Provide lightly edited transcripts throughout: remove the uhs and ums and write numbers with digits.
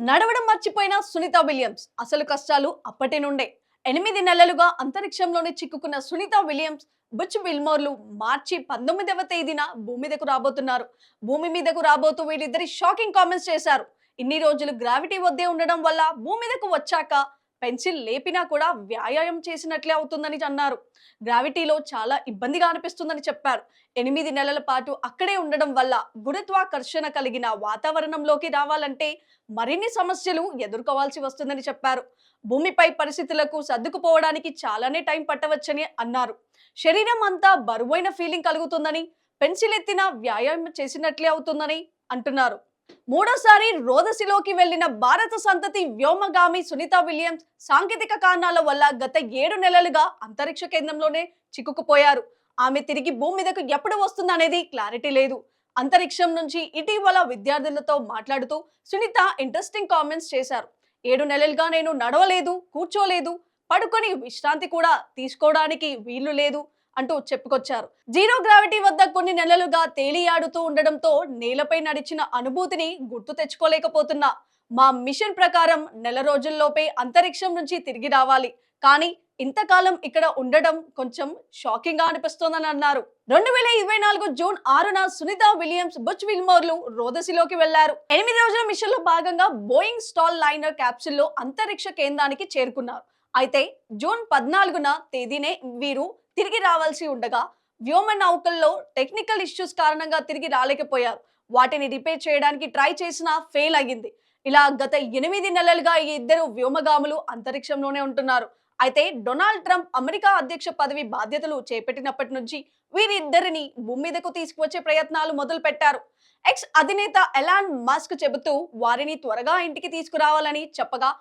నడవడం మర్చిపోయిన సునీత విలియమ్స్ అసలు కష్టాలు అప్పటి నుండే 8 నెలలుగా అంతరిక్షంలోనే చిక్కుకున్న సునీత విలియమ్స్ బుచ్ విల్మోర్లు మార్చి 19వ తేదీన భూమి మీదకు రాబోతున్నారు. భూమి మీదకు రాబోతూ వీళ్ళిద్దరి షాకింగ్ కామెంట్స్ చేశారు. ఇన్ని రోజులు గ్రావిటీ వద్దే ఉండడం వల్ల భూమి మీదకు వచ్చాక పెన్సిల్ లేపినా కూడా వ్యాయామం చేసినట్లే అవుతుందని అన్నారు. గ్రావిటీలో చాలా ఇబ్బందిగా అనిపిస్తుందని చెప్పారు. 8 నెలల పాటు అక్కడే ఉండడం వల్ల గురుత్వాకర్షణ కలిగిన వాతావరణంలోకి రావాలంటే మరిన్ని సమస్యలు ఎదుర్కోవాల్సి వస్తుందని చెప్పారు. భూమిపై పరిస్థితులకు సర్దుకుపోవడానికి చాలానే టైం పట్టవచ్చని అన్నారు. శరీరం అంతా బరువైన ఫీలింగ్ కలుగుతుందని, పెన్సిల్ ఎత్తిన వ్యాయామం చేసినట్లే అవుతుందని అంటున్నారు. మూడోసారి రోదసిలోకి వెళ్లిన భారత సంతతి వ్యోమగామి సునీత విలియమ్స్ సాంకేతిక కారణాల వల్ల గత 7 నెలలుగా అంతరిక్ష కేంద్రంలోనే చిక్కుకుపోయారు. ఆమె తిరిగి భూమి మీదకు ఎప్పుడు వస్తుందనేది క్లారిటీ లేదు. అంతరిక్షం నుంచి ఇటీవల విద్యార్థులతో మాట్లాడుతూ సునీత ఇంట్రెస్టింగ్ కామెంట్స్ చేశారు. 7 నెలలుగా నేను నడవలేదు, కూర్చోలేదు, పడుకొని విశ్రాంతి కూడా తీసుకోవడానికి వీలు లేదు అంటూ చెప్పుకొచ్చారు. జీరో గ్రావిటీ వద్ద కొన్ని నెలలుగా తేలియాడుతూ ఉండడంతో నేలపై నడిచిన అనుభూతిని గుర్తు తెచ్చుకోలేకపోతున్నా. మా మిషన్ ప్రకారం నెల రోజుల్లోపే అంతరిక్షం నుంచి తిరిగి రావాలి, కానీ ఇంతకాలం ఇక్కడ ఉండడం కొంచెం షాకింగ్ గా అనిపిస్తోందని అన్నారు. 2024 జూన్ 6న సునీత విలియమ్స్ బుచ్ విల్మోర్లు రోదసిలోకి వెళ్లారు. 8 రోజుల మిషన్ లో భాగంగా బోయింగ్ స్టాల్ లైనర్ క్యాప్సూల్లో అంతరిక్ష కేంద్రానికి చేరుకున్నారు. అయితే జూన్ 14న తేదీనే వీరు తిరిగి రావాల్సి ఉండగా వ్యోమ నౌకల్లో టెక్నికల్ ఇష్యూస్ కారణంగా తిరిగి రాలేకపోయారు. వాటిని రిపేర్ చేయడానికి ట్రై చేసినా ఫెయిల్ అయ్యింది. ఇలా గత 8 నెలలుగా ఈ ఇద్దరు వ్యోమగాములు అంతరిక్షంలోనే ఉంటున్నారు. అయితే డొనాల్డ్ ట్రంప్ అమెరికా అధ్యక్ష పదవి బాధ్యతలు చేపట్టినప్పటి నుంచి వీరిద్దరిని భూమి మీదకు తీసుకువచ్చే ప్రయత్నాలు మొదలు పెట్టారు. ఎక్స్ అధినేత ఎలాన్ మస్క్ చెబుతూ వారిని త్వరగా ఇంటికి తీసుకురావాలని చెప్పగా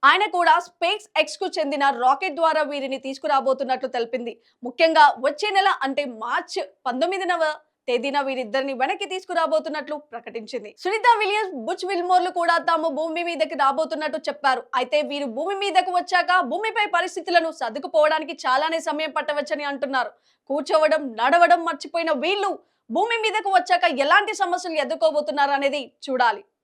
ఆయన కూడా స్పేస్ ఎక్స్ కు చెందిన రాకెట్ ద్వారా వీరిని తీసుకురాబోతున్నట్లు తెలిపింది. ముఖ్యంగా వచ్చే నెల అంటే మార్చి 19వ తేదీన వీరిద్దరిని వెనక్కి తీసుకురాబోతున్నట్లు ప్రకటించింది. సునీత విలియమ్స్ బుచ్ విల్మోర్లు కూడా తాము భూమి మీదకి రాబోతున్నట్టు చెప్పారు. అయితే వీరు భూమి మీదకు వచ్చాక భూమిపై పరిస్థితులను సర్దుకుపోవడానికి చాలానే సమయం పట్టవచ్చని అంటున్నారు. కూర్చోవడం, నడవడం మర్చిపోయిన వీళ్ళు భూమి మీదకు వచ్చాక ఎలాంటి సమస్యలు ఎదుర్కోబోతున్నారు అనేది చూడాలి.